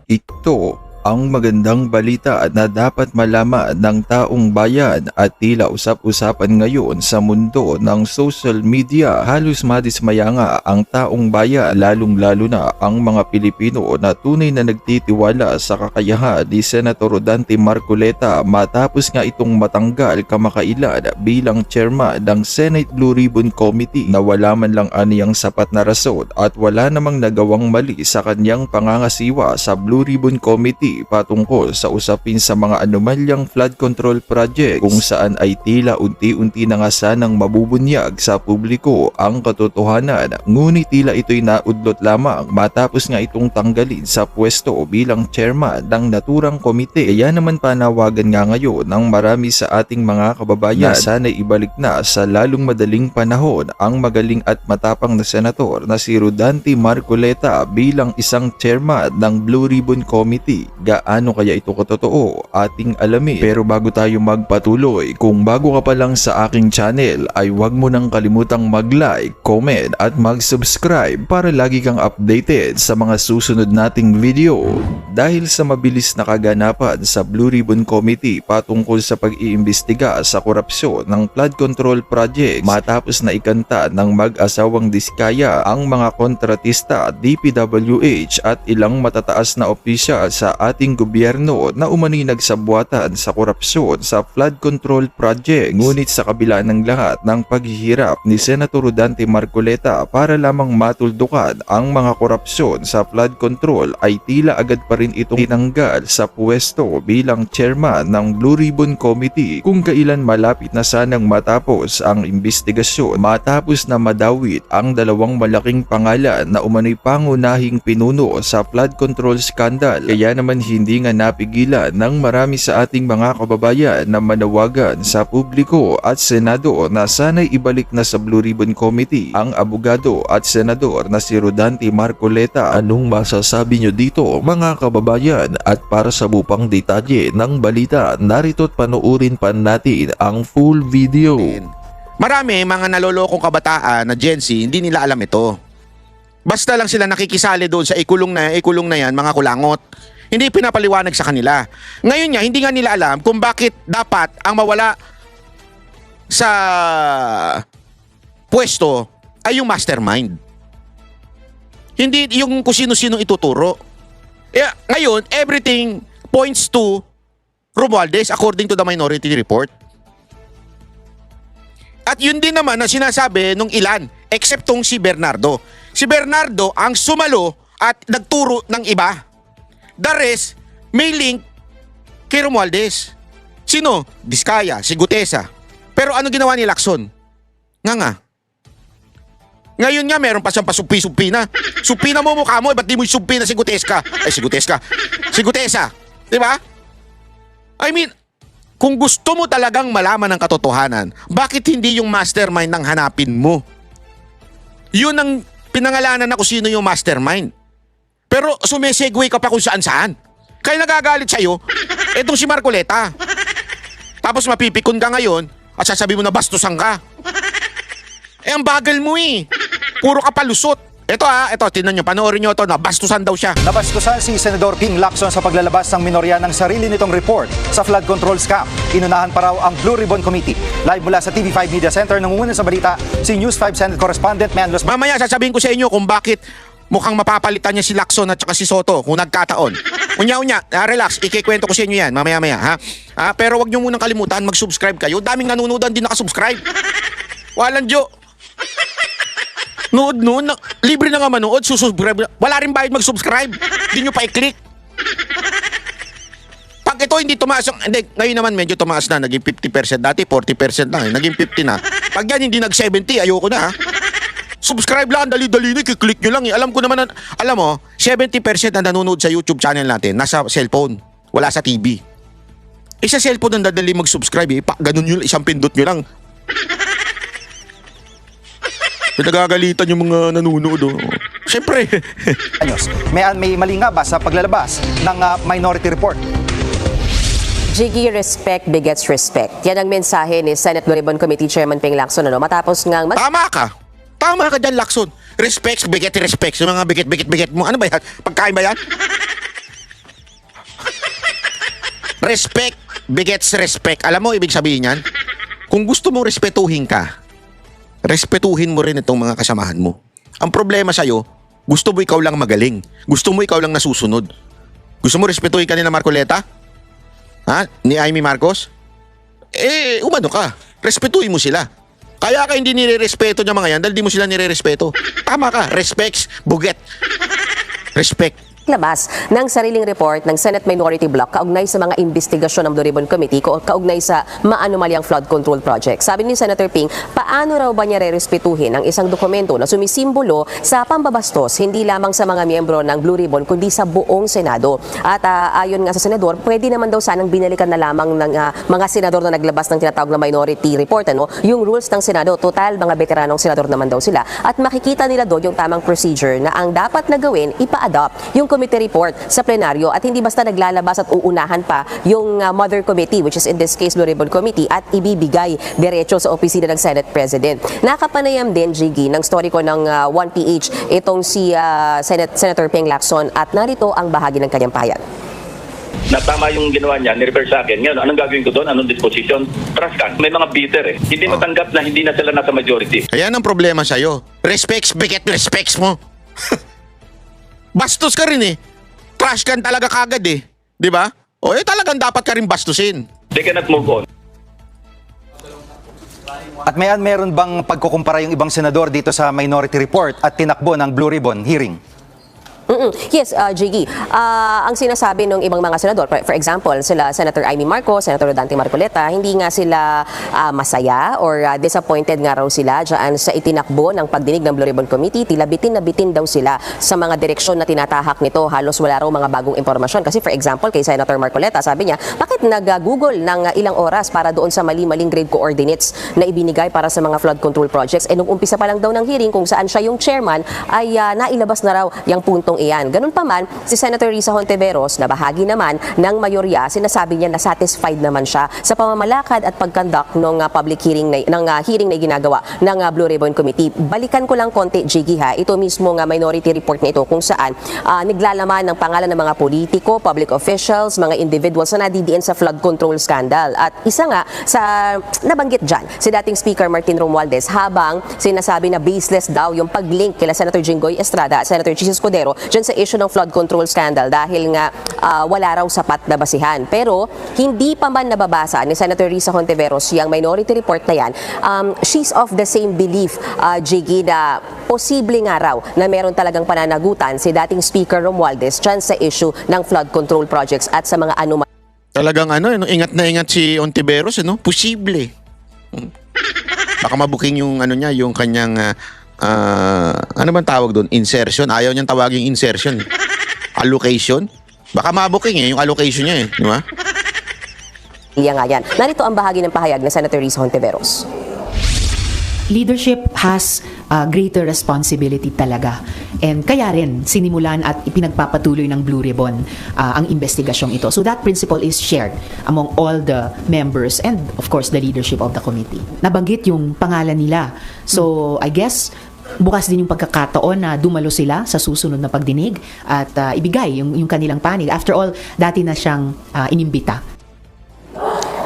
Ito ang magandang balita na dapat malaman ng taong bayan at tila usap-usapan ngayon sa mundo ng social media. Halos madismaya nga ang taong bayan, lalong-lalo na ang mga Pilipino na tunay na nagtitiwala sa kakayahan ni Senator Dante Marcoleta matapos nga itong matanggal kamakailan bilang chairman ng Senate Blue Ribbon Committee na wala man lang aniyang sapat na rason at wala namang nagawang mali sa kanyang pangangasiwa sa Blue Ribbon Committee patungkol sa usapin sa mga anomalyang flood control project kung saan ay tila unti-unti na nga sanang mabubunyag sa publiko ang katotohanan, ngunit tila ito'y naudlot lamang matapos nga itong tanggalin sa pwesto bilang chairman ng naturang komite. Kaya naman panawagan nga ngayon ng marami sa ating mga kababayan na sana'y ibalik na sa lalong madaling panahon ang magaling at matapang na senator na si Rodante Marcoleta bilang isang chairman ng Blue Ribbon Committee. Gaano kaya ito katotoo ating alamin. Pero bago tayo magpatuloy, kung bago ka pa lang sa aking channel ay huwag mo nang kalimutang mag-like, comment at mag-subscribe para lagi kang updated sa mga susunod nating video. Dahil sa mabilis na kaganapan sa Blue Ribbon Committee patungkol sa pag-iimbestiga sa korupsyon ng flood control projects matapos na ikanta ng mag-asawang Diskaya ang mga kontratista, DPWH at ilang matataas na opisyal sa ating gobyerno na umano'y nagsabuatan sa korupsyon sa flood control projects. Ngunit sa kabila ng lahat ng paghihirap ni Senator Rodante Marcoleta para lamang matuldukan ang mga korupsyon sa flood control ay tila agad pa rin itong tinanggal sa pwesto bilang chairman ng Blue Ribbon Committee kung kailan malapit na sanang matapos ang investigasyon matapos na madawit ang dalawang malaking pangalan na umano'y pangunahing pinuno sa flood control scandal. Kaya naman hindi nga napigilan ng marami sa ating mga kababayan na manawagan sa publiko at senado na sana'y ibalik na sa Blue Ribbon Committee ang abogado at senador na si Rodante Marcoleta. Anong masasabi nyo dito mga kababayan? At para sa bupang detalye ng balita, narito't panoorin pa natin ang full video. Marami mga nalolokong kabataan na Gen Z, hindi nila alam ito. Basta lang sila nakikisali doon sa ikulong na yan, mga kulangot. Hindi pinapaliwanag sa kanila. Ngayon nga, hindi nga nila alam kung bakit dapat ang mawala sa pwesto ay yung mastermind. Hindi yung kung sino-sino ituturo. Ngayon, everything points to Romualdez according to the Minority Report. At yun din naman ang sinasabi nung ilan, except tong si Bernardo. Si Bernardo ang sumalo at nagturo ng iba. The rest, may link kay Romualdez. Sino? Diskaya, si Gutesa. Pero ano ginawa ni Lacson? Nga. Ngayon nga, meron pa siyang pasumpi-sumpi na. Sumpi na mo mukha mo, ba't di mo sumpi na si Gutesa? Si Gutesa. Diba? I mean, kung gusto mo talagang malaman ang katotohanan, bakit hindi yung mastermind ang hanapin mo? Yun ang pinangalanan na kung sino yung mastermind. Pero sumisegue ka pa kung saan-saan. Kaya nagagalit sa'yo, etong si Marcoleta. Tapos mapipikon ka ngayon at sasabi mo na bastusan ka. Ang bagal mo eh. Puro ka palusot. Ito tingnan nyo, panoorin nyo ito na bastusan daw siya. Nabastusan si Senador Ping Lacson sa paglalabas ng minorya ng sarili nitong report sa flood control scam. Inunahan pa raw ang Blue Ribbon Committee. Live mula sa TV5 Media Center, nangunguna sa balita si News 5 Senate Correspondent Manlos. Mamaya sasabihin ko sa inyo kung bakit mukhang mapapalitan niya si Lacson at saka si Soto kung nagkataon. Unya, relax, ikikwento ko sa inyo yan mamaya-maya ha. Pero wag niyo munang kalimutan mag-subscribe kayo. Daming nanonood din nakasubscribe. Walang jo. Nood, libre na nga manood, susubscribe. Wala rin bayad mag-subscribe. Hindi nyo pa i-click. Pag ito hindi tumaas, ngayon naman medyo tumaas na, naging 50%, dati 40% lang, naging 50 na. Pag yan hindi nag-70, ayoko na ha. Subscribe lang, dali-dali na, kiklik nyo lang. Alam ko naman, alam mo, 70% na nanonood sa YouTube channel natin, nasa cellphone, wala sa TV. Sa cellphone ang dadali mag-subscribe ganun yun, isang pindot nyo lang. Pinagagalitan yung mga nanonood. Siyempre. May mali nga ba sa paglalabas ng Minority Report? Jiggy, respect begets respect. Yan ang mensahe ni Senate Blue Ribbon Committee Chairman Ping Lacson. Matapos ngang Tama ka dyan, Lacson. Respect, beget. Yung mga beget mo. Ano ba yan? Pagkain ba yan? Respect begets respect. Alam mo ibig sabihin yan? Kung gusto mong respetuhin ka, respetuhin mo rin itong mga kasamahan mo. Ang problema sa'yo, gusto mo ikaw lang magaling. Gusto mo ikaw lang nasusunod. Gusto mo respetuhin ka nila Marcoleta? Ha? Ni Amy Marcos? Umano ka. Respetuhin mo sila. Kaya ka hindi nire-respeto niya mga yan dahil di mo sila nire-respeto. Tama ka. Respects, buget. Respect. Labas ng sariling report ng Senate Minority Bloc kaugnay sa mga investigasyon ng Blue Ribbon Committee kaugnay sa maanomalyang flood control project. Sabi ni Senator Ping, paano raw ba niya re-respetuhin ang isang dokumento na sumisimbolo sa pambabastos hindi lamang sa mga miyembro ng Blue Ribbon kundi sa buong Senado. At ayon nga sa senador, pwede naman daw sanang binalikan na lamang ng mga senador na naglabas ng tinatawag na minority report, yung rules ng Senado. Total, mga veteranong senador naman daw sila. At makikita nila doon yung tamang procedure na ang dapat na gawin, ipa-adopt yung committee report sa plenaryo at hindi basta naglalabas at uunahan pa yung mother committee, which is in this case Blue Ribbon Committee, at ibibigay diretso sa opisina ng Senate President. Nakapanayam din, Jiggy, ng story ko ng 1PH itong si Senator Ping Lacson at narito ang bahagi ng kanyang pahayag. Na tama yung ginawa niya, ni-refer sa akin. Ngayon, anong gagawin ko doon? Anong disposition? Trust ka. May mga bitter eh. Hindi matanggap na hindi na sila nasa majority. Ayan ang problema sa'yo. Respects, beget respects mo. Bastos ka rin eh. Trash can talaga kagad eh. Di ba? O talagang dapat ka rin bastusin. They cannot move on. At meron bang pagkukumpara yung ibang senador dito sa minority report at tinakbo ng Blue Ribbon hearing? Yes, Jiggy. Ang sinasabi ng ibang mga senador, for example, sila Senator Amy Marcos, Senator Dante Marcoleta, hindi nga sila masaya or disappointed nga raw sila dyan sa itinakbo ng pagdinig ng Blue Ribbon Committee. Tila bitin na bitin daw sila sa mga direksyon na tinatahak nito. Halos wala raw mga bagong impormasyon. Kasi for example, kay Senator Marcoleta, sabi niya, bakit nag-google ng ilang oras para doon sa mali-maling grade coordinates na ibinigay para sa mga flood control projects? Nung umpisa pa lang daw ng hearing kung saan siya yung chairman, ay nailabas na raw yung puntong iyan. Ganun pa man, si Senator Risa Hontiveros na bahagi naman ng mayorya, sinasabi niya na satisfied naman siya sa pamamalakad at pagkandak ng public hearing hearing na ginagawa ng Blue Ribbon Committee. Balikan ko lang konti, Jiggy, ha. Ito mismo nga minority report na ito kung saan naglalaman ng pangalan ng mga politiko, public officials, mga individuals na nadidiin sa flood control scandal. At isa nga sa nabanggit dyan, si dating Speaker Martin Romualdez, habang sinasabi na baseless daw yung pag-link kila Senator Jinggoy Estrada at Senator Chis Escudero dyan sa issue ng flood control scandal dahil nga wala raw sapat na basihan. Pero hindi pa man nababasa ni Senator Risa Hontiveros yung minority report na yan. She's of the same belief, Jiggy, na posible nga raw na meron talagang pananagutan si dating Speaker Romualdez dyan sa issue ng flood control projects at sa mga anomalya. Talagang ingat na ingat si Hontiveros, Posible. Baka mabuking yung niya, yung kanyang ano bang tawag doon? Insertion. Ayaw niyang tawagin insertion. Allocation. Baka mabuking yung allocation niya di ba? Nga yan. Narito ang bahagi ng pahayag ng Senator Risa Hontiveros. Leadership has greater responsibility talaga. And kaya rin sinimulan at ipinagpapatuloy ng Blue Ribbon ang investigasyong ito. So that principle is shared among all the members and of course the leadership of the committee. Nabanggit yung pangalan nila. So I guess bukas din yung pagkakataon na dumalo sila sa susunod na pagdinig at ibigay yung kanilang panig. After all, dati na siyang inimbita.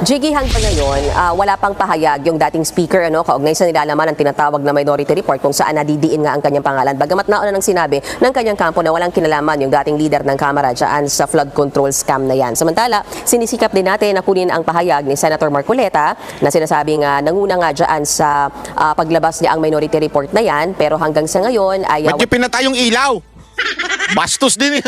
Jiggy, hanggang ngayon, wala pang pahayag yung dating speaker kaugnay sa nilalaman ng tinatawag na minority report kung saan nadidiin nga ang kanyang pangalan. Bagamat nauna nang sinabi ng kanyang kampo na walang kinalaman yung dating leader ng Kamara dyan sa flood control scam na yan. Samantala, sinisikap din natin na kunin ang pahayag ni Senator Marcoleta na sinasabing nanguna nga dyan sa paglabas niya ang minority report na yan. Pero hanggang sa ngayon ay... Ba't niyo pinatay yung ilaw? Bastos din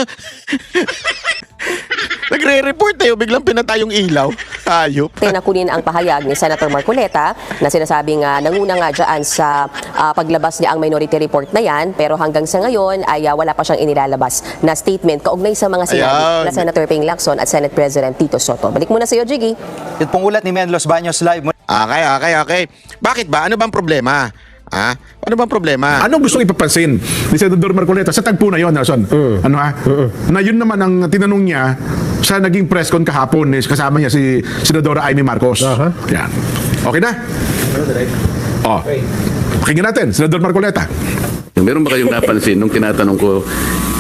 Nagre-report biglang pinatay yung ilaw. Ayop. Nakunin ang pahayag ni Senator Marcoleta na sinasabing nanguna nga dyan sa paglabas niya ang minority report na yan, pero hanggang sa ngayon ay wala pa siyang inilalabas na statement kaugnay sa mga sinabi na Senator Ping Lacson at Senate President Tito Soto. Balik muna sa iyo, Jiggy. Yung pong ulat ni Menlos Baños live. Okay. Bakit ba? Ano bang problema? Ano bang problema? Anong gustong ipapansin ni Senador Marcoleta sa tagpo na yun, Nelson? Na yun naman ang tinanong niya sa naging press con kahapon, kasama niya si Senadora Amy Marcos. Yan. Okay na? Pakinggan natin, Senador Marcoleta. Meron ba kayong napansin nung tinatanong ko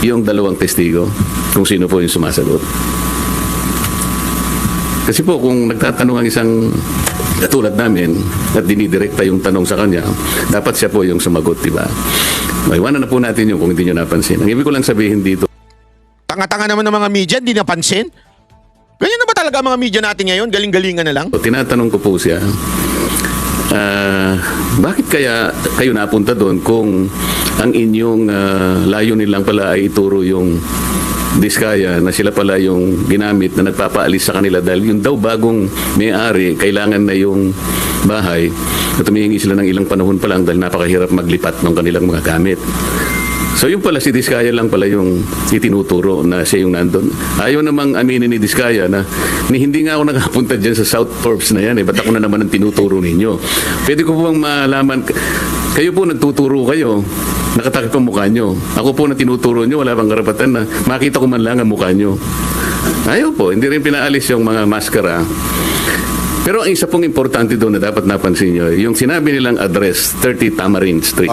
yung dalawang testigo kung sino po yung sumasagot? Kasi po kung nagtatanong ang isang katulad namin at dinidirekta yung tanong sa kanya, dapat siya po yung sumagot, di ba? Maiwanan na po natin yung kung hindi nyo napansin. Ang ibig ko lang sabihin dito, Tanga-tanga naman ng mga media, hindi napansin. Ganyan na ba talaga ang mga media natin ngayon? Galing-galingan na lang? tinatanong ko po siya, bakit kaya kayo napunta doon kung ang inyong layunin lang pala ay ituro yung Diskaya na sila pala yung ginamit na nagpapaalis sa kanila dahil yung daw bagong may-ari kailangan na yung bahay at humihingi sila ng ilang panahon pa lang dahil napakahirap maglipat ng kanilang mga gamit. So yung pala si Diskaya lang pala yung itinuturo na siya yung nandun. Ayaw namang aminin ni Diskaya na hindi nga ako nakapunta dyan sa South Forbes na yan. Ba't ako na naman ang tinuturo ninyo? Pwede ko po bang malaman, kayo po nagtuturo kayo, nakatakip ang mukha nyo. Ako po na tinuturo nyo, wala bang karapatan na makita ko man lang ang mukha nyo. Ayaw po, hindi rin pinaalis yung mga maskara. Pero ang isa pong importante doon na dapat napansin nyo, yung sinabi nilang address, 30 Tamarind Street.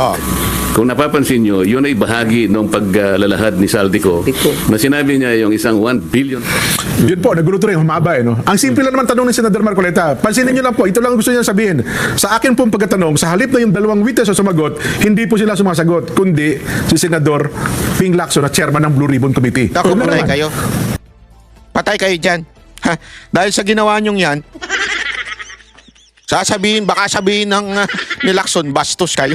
Kung napapansin nyo, yun ay bahagi ng paglalahad ni Saldico na sinabi niya yung isang 1 billion. Yun po, naguluto rin, humaba no? Ang simple lang naman tanong ni Senador Marcoleta. Pansinin niyo lang po, ito lang gusto niya sabihin. Sa akin pong pagkatanong, sa halip na yung dalawang witness na sumagot, hindi po sila sumasagot, kundi si Senador Ping Lacson na chairman ng Blue Ribbon Committee. Naku, Yun lang patay naman. kayo. Patay kayo dyan. Ha? Dahil sa ginawa nyong yan, baka sabihin ng ni Lacson, bastos kayo.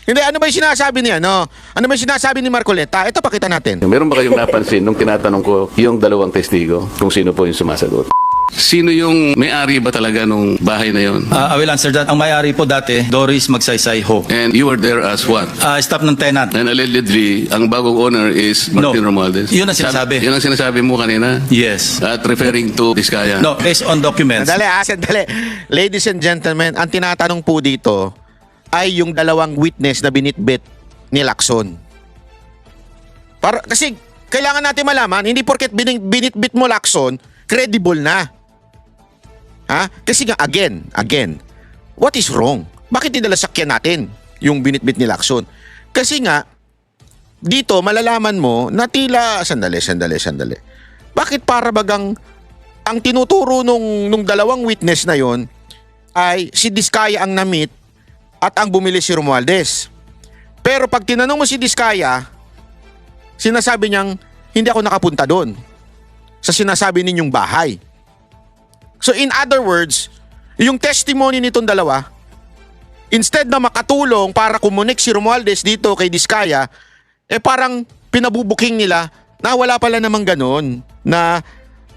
Hindi, ano ba yung sinasabi niya? No? Ano ba yung sinasabi ni Marcoleta? Ito, pakita natin. Meron ba kayong napansin nung tinatanong ko yung dalawang testigo kung sino po yung sumasagot? Sino yung may-ari ba talaga nung bahay na yon? I will answer that. Ang may-ari po dati, Doris Magsaysay Ho. And you were there as what? Staff ng tenant. And allegedly, ang bagong owner is Martin Romualdez. Yun ang sinasabi. Yun ang sinasabi mo kanina? Yes. At referring to Diskaya? No, based on documents. Sandali. Ladies and gentlemen, ang tinatanong po dito ay yung dalawang witness na binitbit ni Lacson. Kasi kailangan natin malaman, hindi porket binitbit mo Lacson, credible na. Ha? Kasi nga, again, what is wrong? Bakit nila sakyan natin yung binitbit ni Lacson? Kasi nga, dito malalaman mo na tila, sandali. Bakit para bagang ang tinuturo nung dalawang witness na yon ay si Diskaya ang na-meet at ang bumili si Romualdez. Pero pag tinanong mo si Diskaya, sinasabi niyang, hindi ako nakapunta doon sa sinasabi ninyong bahay. So in other words, yung testimony nitong dalawa, instead na makatulong para kumunik si Romualdez dito kay Diskaya, parang pinabubuking nila na wala pala namang ganon na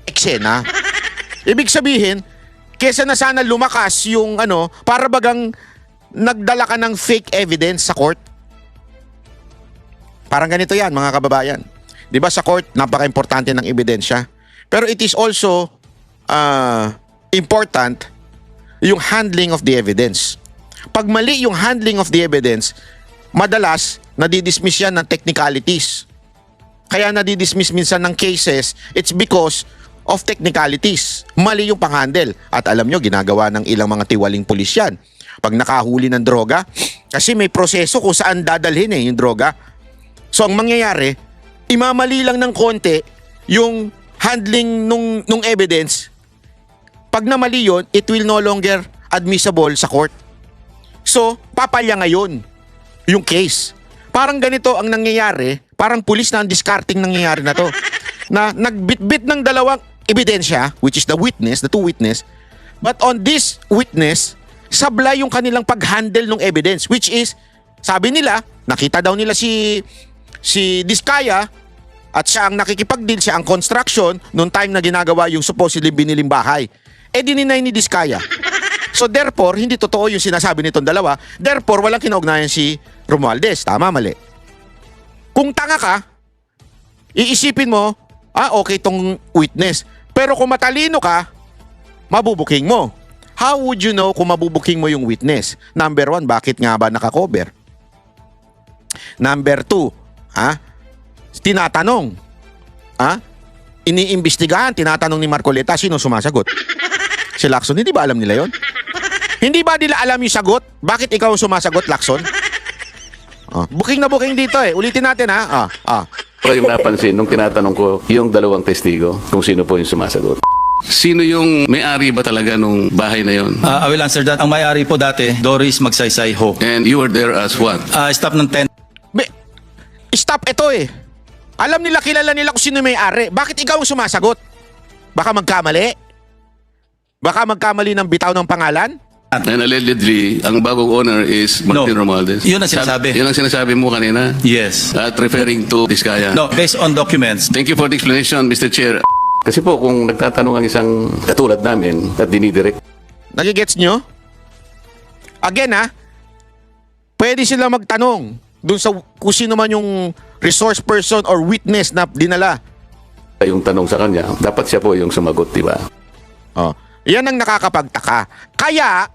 eksena. Ibig sabihin, kesa na sana lumakas yung para bagang nagdala ka ng fake evidence sa court. Parang ganito yan, mga kababayan. Di ba sa court, napaka-importante ng ebidensya. Pero it is also important yung handling of the evidence. Pag mali yung handling of the evidence, madalas nadidismiss yan ng technicalities. Kaya nadidismiss minsan ng cases, it's because of technicalities. Mali yung pang-handle. At alam nyo, ginagawa ng ilang mga tiwaling pulis yan. Pag nakahuli ng droga, kasi may proseso kung saan dadalhin yung droga. So ang mangyayari, imamali lang ng konti yung handling nung evidence. Pag namali yun, it will no longer admissible sa court. So, papalya ngayon yung case. Parang ganito ang nangyayari, parang pulis na ang discarding nangyayari na to. Na nagbitbit ng dalawang ebidensya, which is the witness, the two witness, but on this witness, sablay yung kanilang pag-handle ng evidence, which is, sabi nila, nakita daw nila si Diskaya at siya ang nakikipag-deal, siya ang construction noong time na ginagawa yung supposedly biniling bahay. Dininay ni Diskaya. So therefore, hindi totoo yung sinasabi nitong dalawa. Therefore, walang kinaugnayan si Romualdez. Tama, mali. Kung tanga ka, iisipin mo, okay tong witness. Pero kung matalino ka, mabubuking mo. How would you know kung mabubuking mo yung witness? Number 1, bakit nga ba nakakover? Number 2, tinatanong. Iniimbestigahan, tinatanong ni Marcoleta, sino sumasagot? Si Lacson, hindi ba alam nila yon? Hindi ba nila alam yung sagot? Bakit ikaw sumasagot, Lacson? Booking na booking dito Ulitin natin Kayong napansin nung tinatanong ko yung dalawang testigo kung sino po yung sumasagot? Sino yung may-ari ba talaga nung bahay na yon? I will answer that. Ang may-ari po dati, Doris Magsaysay Ho. And you were there as what? Staff ng 10. Stop ito eh. Alam nila, kilala nila kung sino may-ari. Bakit ikaw ang sumasagot? Baka magkamali? Baka magkamali ng bitaw ng pangalan? And allegedly, ang bagong owner is Martin Romualdez. Yun ang sinasabi. Yun ang sinasabi mo kanina? Yes. At referring to Diskaya? No, based on documents. Thank you for the explanation, Mr. Chair. Kasi po, kung nagtatanong ang isang katulad namin at dinidirect. Nagigets nyo? Again pwede sila magtanong dun sa kung sino man yung resource person or witness na dinala. Yung tanong sa kanya, dapat siya po yung sumagot, di ba? Oh, yan ang nakakapagtaka. Kaya,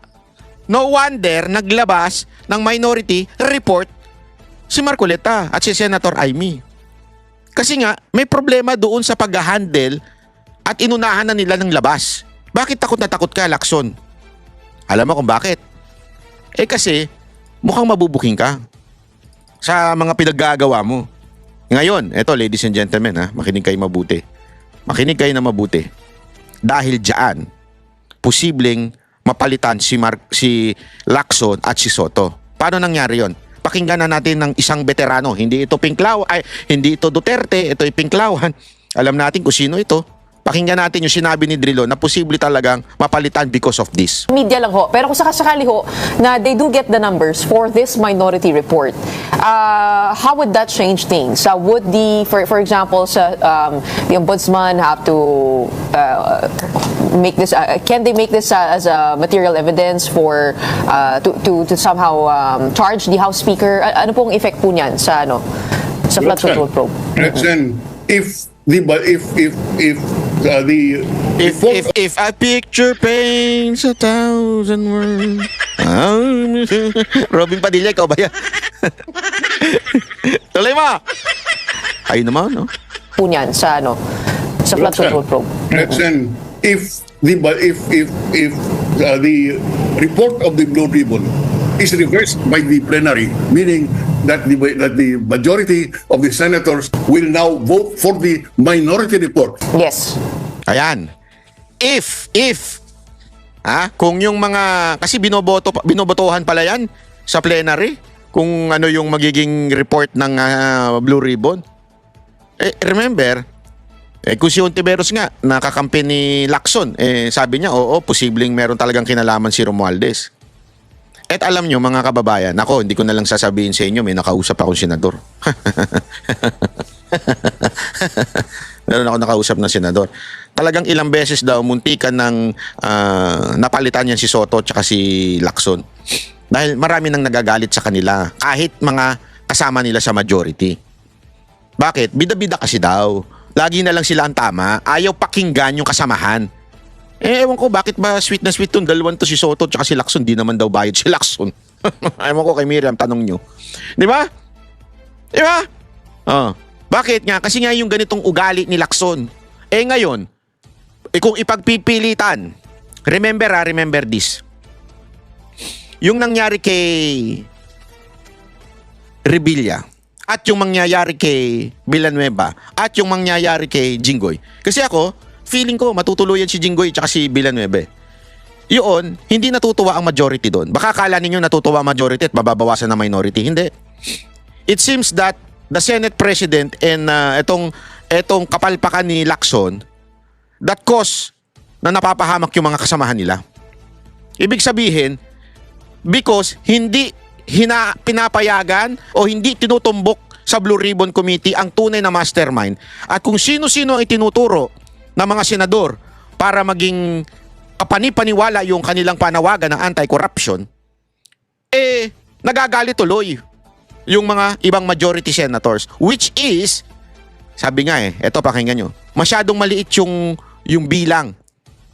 no wonder naglabas ng minority report si Marcoleta at si Senator Amy. Kasi nga, may problema doon sa pag-handle at inunahan na nila ng labas. Bakit takot na takot ka, Lacson? Alam mo kung bakit? Kasi, mukhang mabubuking ka sa mga pinaggagawa mo. Ngayon, eto ladies and gentlemen makinig kayo mabuti. Makinig kayo na mabuti. Dahil diyan, posibleng mapalitan si Lacson at si Soto. Paano nangyari yon? Pakinggan na natin ng isang veterano. Hindi ito hindi ito Duterte, ito ay Pinklawan. Alam natin kung sino ito. Pakinggan natin yung sinabi ni Drilon na posible talagang mapalitan because of this. Media lang ho. Pero kung sakasakali ho na they do get the numbers for this minority report, how would that change things? Would for example, the ombudsman have to make this? Can they make this as a material evidence for to somehow charge the House Speaker? Ano pong effect po niyan sa flood control probe? If a picture paints 1,000 words. Robin Padilla, ikaw ba yan? Tuloy mo! Ayun naman, no? Punyan sa flood control probe. If the report of the Blue Ribbon is reversed by the plenary, meaning that the majority of the senators will now vote for the minority report. Yes. Ayan. If kung yung mga kasi binobotohan pala yan sa plenary kung ano yung magiging report ng Blue Ribbon. Remember, kung si Ontiveros nga nakakampi ni Lacson, sabi niya posibleng meron talagang kinalaman si Romualdez. At alam nyo mga kababayan, ako hindi ko na lang sasabihin sa inyo, may nakausap akong senador. Meron ako nakausap na senador. Talagang ilang beses daw muntikan ng napalitan yan si Soto at si Lacson. Dahil marami nang nagagalit sa kanila kahit mga kasama nila sa majority. Bakit? Bida-bida kasi daw. Lagi na lang sila ang tama. Ayaw pakinggan yung kasamahan. Ewan ko bakit ba sweet na sweet tong dalawan to si Soto at si Lacson. Di naman daw bayad si Lacson. Ewan ko kay Miriam, tanong nyo. Di ba? Di ba? Bakit nga? Kasi nga yung ganitong ugali ni Lacson. Ngayon, kung ipagpipilitan, remember this. Yung nangyari kay Revilla at yung mangyayari kay Villanueva at yung mangyayari kay Jinggoy. Kasi ako, feeling ko matutuluyan si Jinggoy at si Villanueva. Yun, hindi natutuwa ang majority doon. Baka akala ninyo natutuwa ang majority at mababawasan ng minority. Hindi. It seems that the Senate President and etong kapalpakan ni Lacson that cause na napapahamak yung mga kasamahan nila. Ibig sabihin, because hindi pinapayagan o hindi tinutumbok sa Blue Ribbon Committee ang tunay na mastermind at kung sino-sino ang itinuturo ng mga senador para maging kapani-paniwala yung kanilang panawagan ng anti-corruption, nagagalit tuloy yung mga ibang majority senators, which is, sabi nga eto pakinggan nyo, masyadong maliit yung bilang.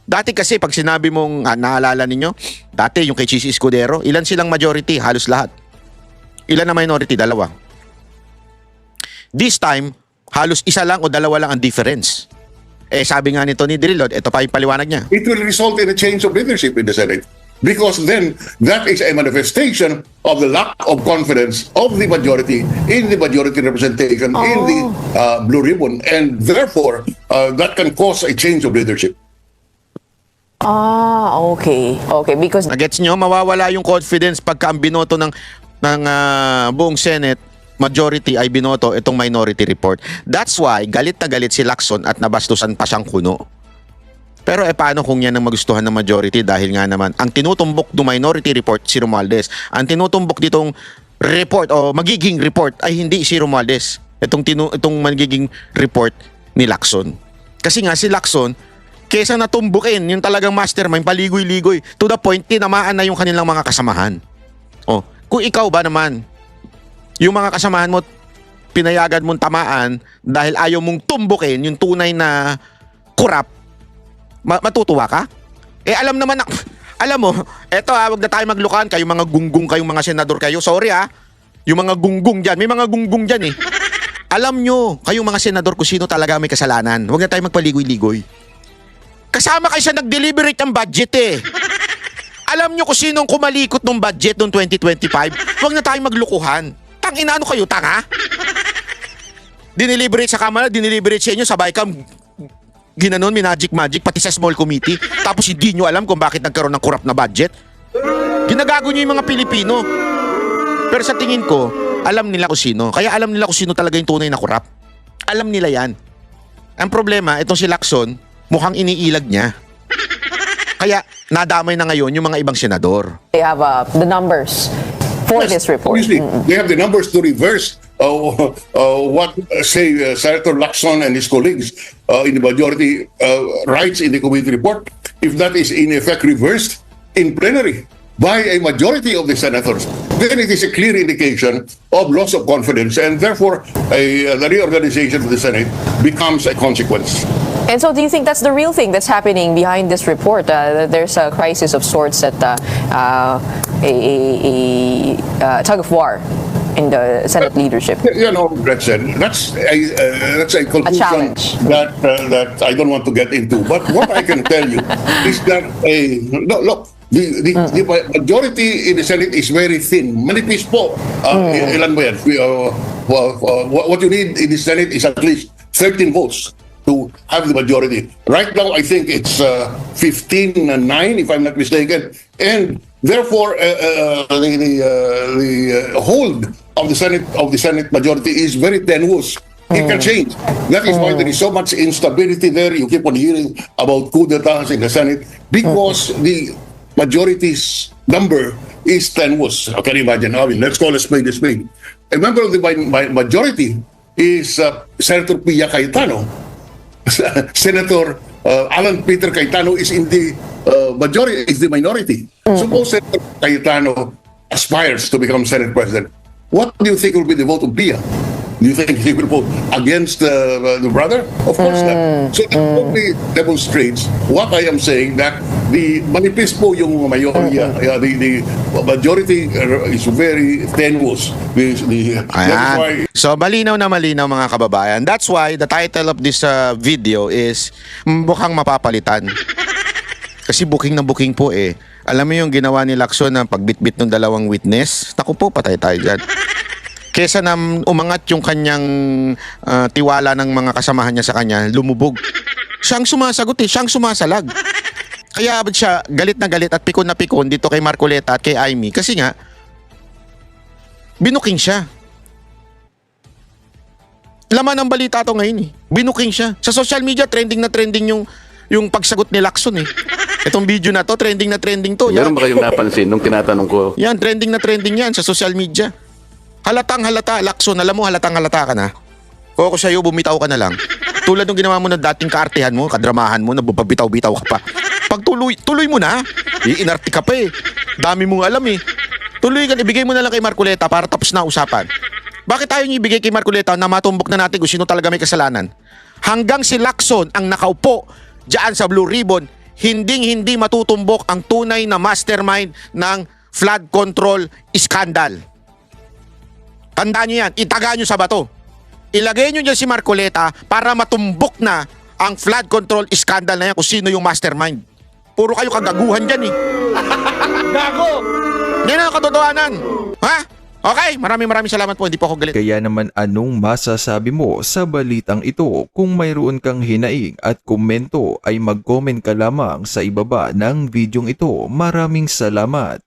Dati kasi pag sinabi mong, naalala ninyo, dati yung kay Chis Escudero, ilan silang majority? Halos lahat. Ilan na minority? Dalawa. This time, halos isa lang o dalawa lang ang difference. Sabi nga nito ni Drilon, ito pa yung paliwanag niya. It will result in a change of leadership in the Senate. Because then, that is a manifestation of the lack of confidence of the majority in the majority representation in the Blue Ribbon. And therefore, that can cause a change of leadership. Okay. Okay, because Nagets nyo, mawawala yung confidence pagka ang binoto ng buong Senate, majority ay binoto itong minority report. That's why galit na galit si Lacson at nabastusan pa siyang kuno. Pero paano kung yan ang magustuhan ng majority dahil nga naman ang tinutumbok ng minority report si Romualdez. Ang tinutumbok ditong report o magiging report ay hindi si Romualdez. Itong magiging report ni Lacson. Kasi nga si Lacson, kesa natumbukin yung talagang mastermind, paligoy-ligoy, to the point, tinamaan na yung kanilang mga kasamahan. Oh, kung ikaw ba naman, yung mga kasamahan mo, pinayagan mong tamaan dahil ayaw mong tumbukin yung tunay na kurap, matutuwa ka? Alam naman, alam mo, eto wag na tayo maglukan, kayong mga gunggong, kayong mga senador kayo, sorry yung mga gunggong dyan, may mga gunggong dyan Alam nyo, kayong mga senador kung sino talaga may kasalanan. Huwag na tayo magpaligoy-ligoy. Kasama kayo sa nag-deliberate ng budget Alam nyo kung sinong kumalikot ng budget noong 2025. Huwag na tayong maglukuhan. Tangina, ano kayo, tanga? Dineliberate sa Kamara, dineliberate sa inyo, sabay kang ginanon, magic, pati sa small committee. Tapos hindi nyo alam kung bakit nagkaroon ng corrupt na budget. Ginagago nyo yung mga Pilipino. Pero sa tingin ko, alam nila kung sino. Kaya alam nila kung sino talaga yung tunay na corrupt. Alam nila yan. Ang problema, itong si Lacson, mukhang iniilag niya. Kaya nadamay na ngayon yung mga ibang senador. they have the numbers for this report. Obviously, they have the numbers to reverse what, say, Senator Lacson and his colleagues in the majority writes in the committee report. If that is in effect reversed in plenary by a majority of the senators, then it is a clear indication of loss of confidence, and therefore the reorganization of the Senate becomes a consequence. And so do you think that's the real thing that's happening behind this report? There's a crisis of sorts at a tug of war in the Senate leadership. You know, that's a conclusion challenge. that I don't want to get into. But what I can tell you is that the majority in the Senate is very thin. Manipis po. Ilan mo yan? What you need in the Senate is at least 13 votes to have the majority. Right now, I think it's 15-9, if I'm not mistaken. And therefore, the hold of the Senate majority is very tenuous. It can change. That is why there is so much instability there. You keep on hearing about coup d'etats in the Senate because the majority's number is tenuous. Can you imagine? I mean, let's call a spade a spade. A member of the majority is Senator Pia Cayetano. Senator Alan Peter Cayetano is in the majority, is the minority. Suppose Senator Cayetano aspires to become Senate President. What do you think will be the vote of Pia? Do you think he will vote against the brother? Of course not. So that only demonstrates what I am saying, that the manifest po yung mayorya, the majority is very tenuous. So malinaw na malinaw mga kababayan. That's why the title of this video is mukhang mapapalitan. Kasi booking na booking po Alam mo yung ginawa ni Lacson ng pagbitbit ng dalawang witness? Naku po, patay tayo dyan. Kesa na umangat yung kanyang tiwala ng mga kasamahan niya sa kanya, lumubog. Siyang sumasagot siyang sumasalag. Kaya siya galit na galit at pikon na pikon dito kay Marcoleta at kay Amy kasi nga binuking siya. Laman ng balita to ngayon Binuking siya. Sa social media trending na trending yung pagsagot ni Lacson Itong video na to, trending na trending to. Meron ba kayong napansin nung tinatanong ko? Yan, trending na trending yan sa social media. Halatang halata, Lacson, alam mo halatang halata ka na. Kung ako sa'yo, bumitaw ka na lang. Tulad ng ginawa mo na dating kaartehan mo, kadramahan mo, nabubabitaw-bitaw ka pa. Pag tuloy mo na, iinarte ka pa Dami mong alam Tuloy ka, ibigay mo na lang kay Marcoleta para tapos na usapan. Bakit tayo niyo ibigay kay Marcoleta na matumbok na natin kung sino talaga may kasalanan? Hanggang si Lacson ang nakaupo dyan sa Blue Ribbon, hindi matutumbok ang tunay na mastermind ng flood control scandal. Tandaan nyo yan, itaga nyo sa bato. Ilagay nyo dyan si Marcoleta para matumbok na ang flood control scandal na yan kung sino yung mastermind. Puro kayo kagaguhan dyan Gago! Yan ang katotohanan. Ha? Okay, maraming salamat po. Hindi po ako galit. Kaya naman anong masasabi mo sa balitang ito? Kung mayroon kang hinaing at komento ay mag-comment ka lamang sa ibaba ng videong ito. Maraming salamat.